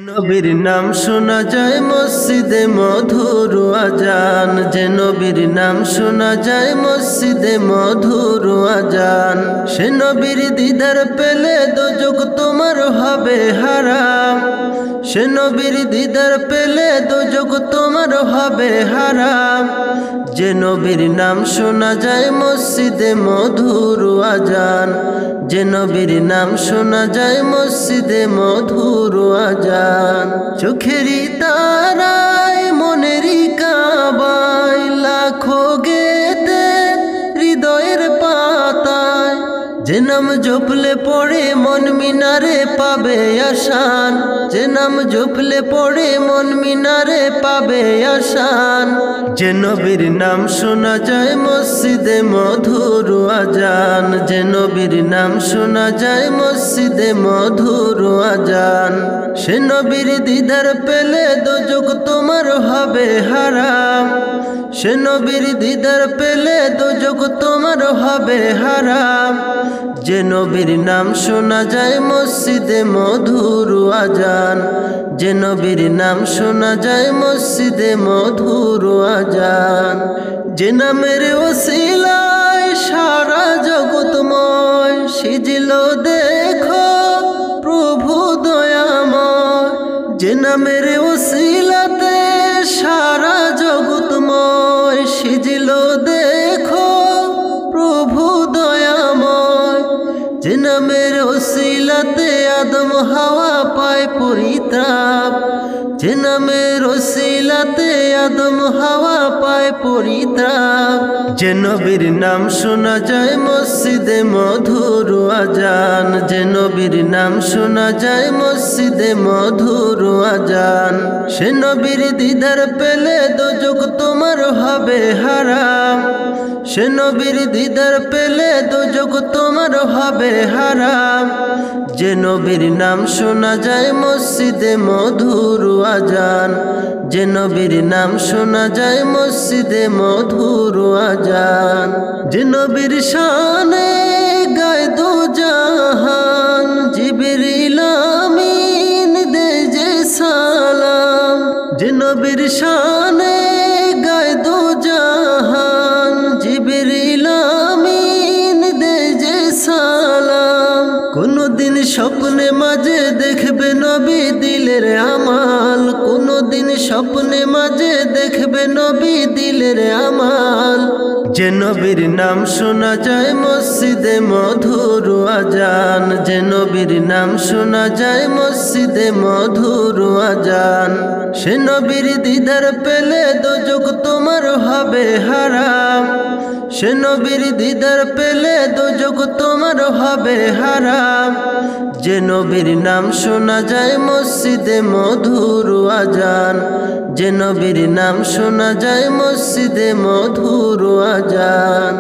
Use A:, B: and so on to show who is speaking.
A: নবীর নাম শোনা যায় মসজিদে মধুর আজান, যে নবীর নাম শোনা যায় মসজিদে মধুর আজান। সে নবীর দিদার পেলে দোজখ তোমার হবে হারাম, সে নবীর দিদার পেলে দোজখ তোমার হবে হারাম। যে নবীর নাম শোনা যায় মসজিদে মধুর আজান, যে নবীর নাম শোনা যায় মসজিদে মধুর আজান। চোখেরই তারায় মনেরই কাবায় লাখো গেতে হৃদয়ের পাতায়, যে নাম জপলে পড়ে মন মিনারে পাবে আসান, যে নাম জপলে পড়ে মন মিনারে পাবে আসান। যে নবীর নাম শোনা যায় মসজিদে মধুর আজান, যে নবীর নাম শোনা যায় মসজিদে মধুর আজান। সে নবীর দিদার পেলে দোজখ তোমার হবে হারাম, সে নবীর দিদার পেলে দোজখ তোমার হবে হারাম। যে নবীর নাম শোনা যায় মসজিদে মধুর আজান, যে নবীর নাম শোনা যায় মসজিদে মধুর আজান। যে নামের ওসিলায় সারা জগৎময় সিজিল দেখো প্রভু দয়াময়, যে নামের ওসিলাতে সারা জগৎময় সিজিল দেখো প্রভু দয়াময়। যে নামের ওসিলাতে আদম হাওয়া পায় পরিত্রাপ, যে নামের ওসিলাতে আদম হাওয়া পায় পরিত্রাপ। যে নবীর নাম শোনা যায় মসজিদে মধুর আজান, যে নবীর নাম শোনা যায় মসজিদে মধুর আজান। সে নবীর দিদার পেলে দোজখ তোমার হবে হারাম, সে নবীর দিদার পেলে দোজখ তোমার হবে হারাম। যে নবীর নাম শোনা যায় মসজিদে মধুর আজান, যে নবীর নাম শোনা যায় মসজিদে মধুর আজান। যে নবীর শানে গায় দো জাহান, জিবরিল আমিন দেয় যে সালাম। যে নবীর শানে গায় দো জাহান, জিবরিল আমিন দেয় যে সালাম। কোনদিন স্বপ্নে মাঝে দেখবে নবী দিলের আমাল, কোনদিন স্বপ্নে মাঝে দেখবে নবী দিলের আমাল। যে নবীর নাম শোনা যায় মসজিদে মধুর আজান, যে নবীর নাম শোনা যায় মসজিদে মধুর আজান। সে নবীর দিদার পেলে দোজখ তোমার হবে হারাম, সে নবীর দিদার পেলে দোজখ তোমার হবে হারাম। যে নবীর নাম শোনা যায় মসজিদে মধুর আজান, যে নবীর নাম শোনা যায় মসজিদে মধুর আজান।